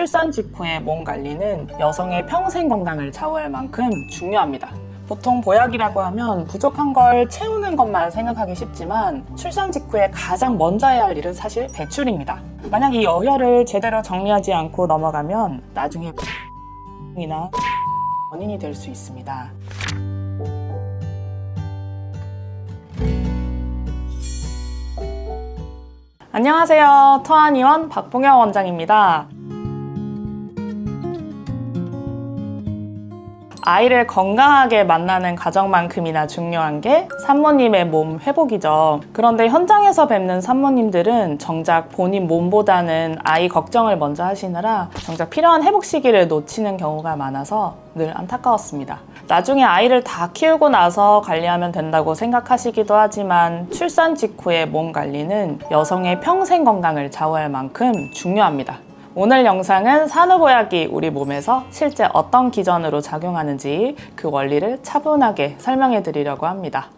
출산 직후의 몸 관리는 여성의 평생 건강을 좌우할 만큼 중요합니다. 보통 보약이라고 하면 부족한 걸 채우는 것만 생각하기 쉽지만 출산 직후에 가장 먼저 해야 할 일은 사실 배출입니다. 만약 이 어혈을 제대로 정리하지 않고 넘어가면 나중에 이나 원인이 될 수 있습니다. 안녕하세요. 터한의원 박봉영 원장입니다. 아이를 건강하게 만나는 과정만큼이나 중요한 게 산모님의 몸 회복이죠. 그런데 현장에서 뵙는 산모님들은 정작 본인 몸보다는 아이 걱정을 먼저 하시느라 정작 필요한 회복 시기를 놓치는 경우가 많아서 늘 안타까웠습니다. 나중에 아이를 다 키우고 나서 관리하면 된다고 생각하시기도 하지만 출산 직후의 몸 관리는 여성의 평생 건강을 좌우할 만큼 중요합니다. 오늘 영상은 산후보약이 우리 몸에서 실제 어떤 기전으로 작용하는지 그 원리를 차분하게 설명해 드리려고 합니다.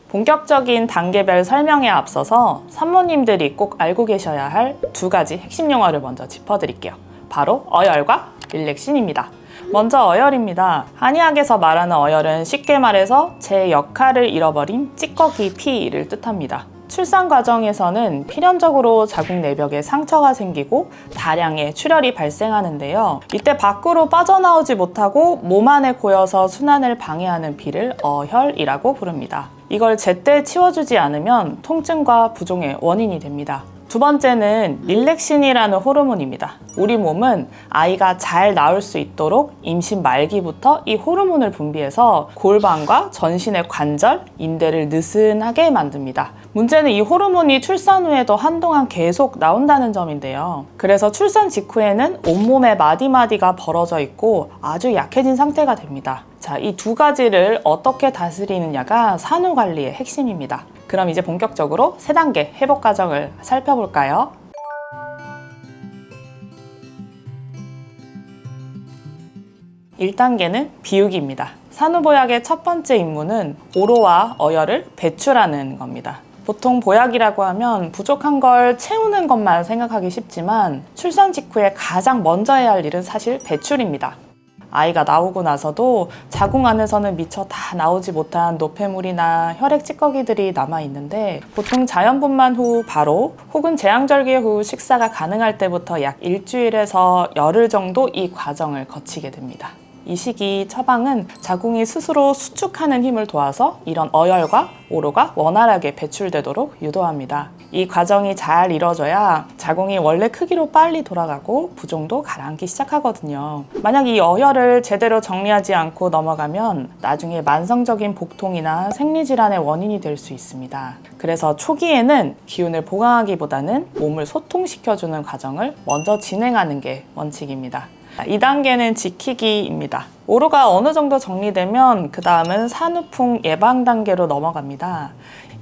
본격적인 단계별 설명에 앞서서 산모님들이 꼭 알고 계셔야 할 두 가지 핵심 용어를 먼저 짚어드릴게요. 바로 어혈과 릴렉신입니다. 먼저 어혈입니다. 한의학에서 말하는 어혈은 쉽게 말해서 제 역할을 잃어버린 찌꺼기 피를 뜻합니다. 출산 과정에서는 필연적으로 자궁 내벽에 상처가 생기고 다량의 출혈이 발생하는데요. 이때 밖으로 빠져나오지 못하고 몸 안에 고여서 순환을 방해하는 피를 어혈이라고 부릅니다. 이걸 제때 치워주지 않으면 통증과 부종의 원인이 됩니다. 두 번째는 릴렉신이라는 호르몬입니다. 우리 몸은 아이가 잘 나올 수 있도록 임신 말기부터 이 호르몬을 분비해서 골반과 전신의 관절, 인대를 느슨하게 만듭니다. 문제는 이 호르몬이 출산 후에도 한동안 계속 나온다는 점인데요. 그래서 출산 직후에는 온몸의 마디마디가 벌어져 있고 아주 약해진 상태가 됩니다. 자, 이 두 가지를 어떻게 다스리느냐가 산후관리의 핵심입니다. 그럼 이제 본격적으로 3단계 회복 과정을 살펴볼까요? (1단계는) 비우기입니다. 산후보약의 첫 번째 임무는 오로와 어혈을 배출하는 겁니다. 보통 보약이라고 하면 부족한 걸 채우는 것만 생각하기 쉽지만 출산 직후에 가장 먼저 해야 할 일은 사실 배출입니다. 아이가 나오고 나서도 자궁 안에서는 미처 다 나오지 못한 노폐물이나 혈액 찌꺼기들이 남아있는데 보통 자연분만 후 바로 혹은 제왕절개 후 식사가 가능할 때부터 약 일주일에서 열흘 정도 이 과정을 거치게 됩니다. 이 시기 처방은 자궁이 스스로 수축하는 힘을 도와서 이런 어혈과 오로가 원활하게 배출되도록 유도합니다. 이 과정이 잘 이뤄져야 자궁이 원래 크기로 빨리 돌아가고 부종도 가라앉기 시작하거든요. 만약 이 어혈을 제대로 정리하지 않고 넘어가면 나중에 만성적인 복통이나 생리질환의 원인이 될 수 있습니다. 그래서 초기에는 기운을 보강하기보다는 몸을 소통시켜주는 과정을 먼저 진행하는 게 원칙입니다. 2단계는 지키기입니다. 오로가 어느 정도 정리되면 그 다음은 산후풍 예방 단계로 넘어갑니다.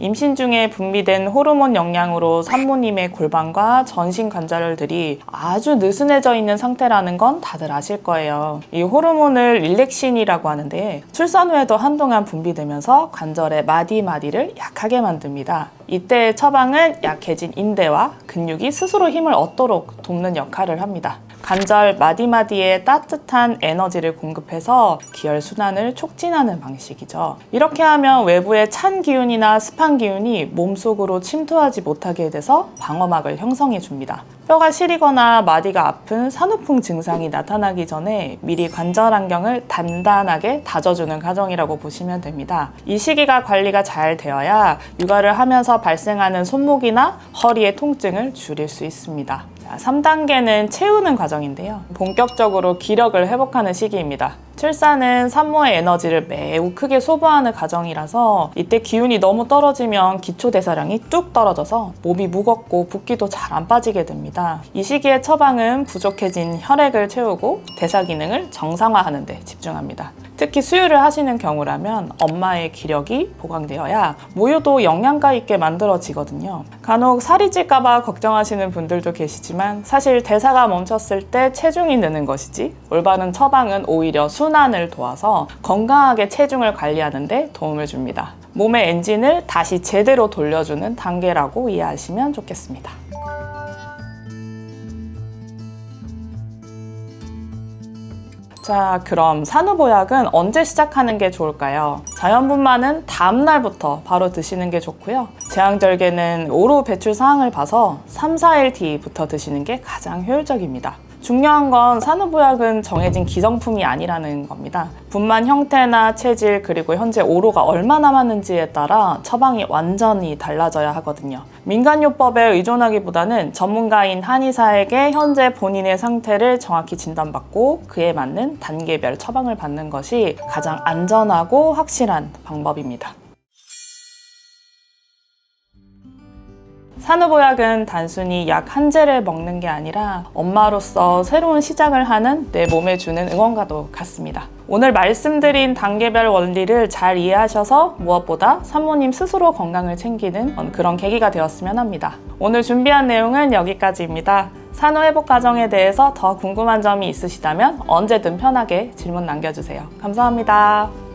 임신 중에 분비된 호르몬 영향으로 산모님의 골반과 전신 관절들이 아주 느슨해져 있는 상태라는 건 다들 아실 거예요. 이 호르몬을 릴렉신이라고 하는데 출산 후에도 한동안 분비되면서 관절의 마디마디를 약하게 만듭니다. 이때의 처방은 약해진 인대와 근육이 스스로 힘을 얻도록 돕는 역할을 합니다. 관절 마디마디에 따뜻한 에너지를 공급해서 기혈순환을 촉진하는 방식이죠. 이렇게 하면 외부의 찬 기운이나 습한 기운이 몸속으로 침투하지 못하게 돼서 방어막을 형성해 줍니다. 뼈가 시리거나 마디가 아픈 산후풍 증상이 나타나기 전에 미리 관절 환경을 단단하게 다져주는 과정이라고 보시면 됩니다. 이 시기가 관리가 잘 되어야 육아를 하면서 발생하는 손목이나 허리의 통증을 줄일 수 있습니다. 3단계는 채우는 과정인데요. 본격적으로 기력을 회복하는 시기입니다. 출산은 산모의 에너지를 매우 크게 소모하는 과정이라서 이때 기운이 너무 떨어지면 기초대사량이 뚝 떨어져서 몸이 무겁고 붓기도 잘 안 빠지게 됩니다. 이 시기의 처방은 부족해진 혈액을 채우고 대사 기능을 정상화하는 데 집중합니다. 특히 수유를 하시는 경우라면 엄마의 기력이 보강되어야 모유도 영양가 있게 만들어지거든요. 간혹 살이 찔까봐 걱정하시는 분들도 계시지만 사실 대사가 멈췄을 때 체중이 느는 것이지 올바른 처방은 오히려 순환을 도와서 건강하게 체중을 관리하는 데 도움을 줍니다. 몸의 엔진을 다시 제대로 돌려주는 단계라고 이해하시면 좋겠습니다. 자, 그럼 산후보약은 언제 시작하는 게 좋을까요? 자연분만은 다음 날부터 바로 드시는 게 좋고요. 제왕절개는 오로 배출 사항을 봐서 3, 4일 뒤부터 드시는 게 가장 효율적입니다. 중요한 건 산후보약은 정해진 기성품이 아니라는 겁니다. 분만 형태나 체질 그리고 현재 오로가 얼마 남았는지에 따라 처방이 완전히 달라져야 하거든요. 민간요법에 의존하기보다는 전문가인 한의사에게 현재 본인의 상태를 정확히 진단받고 그에 맞는 단계별 처방을 받는 것이 가장 안전하고 확실한 방법입니다. 산후보약은 단순히 약 한 제를 먹는 게 아니라 엄마로서 새로운 시작을 하는 내 몸에 주는 응원과도 같습니다. 오늘 말씀드린 단계별 원리를 잘 이해하셔서 무엇보다 산모님 스스로 건강을 챙기는 그런 계기가 되었으면 합니다. 오늘 준비한 내용은 여기까지입니다. 산후회복 과정에 대해서 더 궁금한 점이 있으시다면 언제든 편하게 질문 남겨주세요. 감사합니다.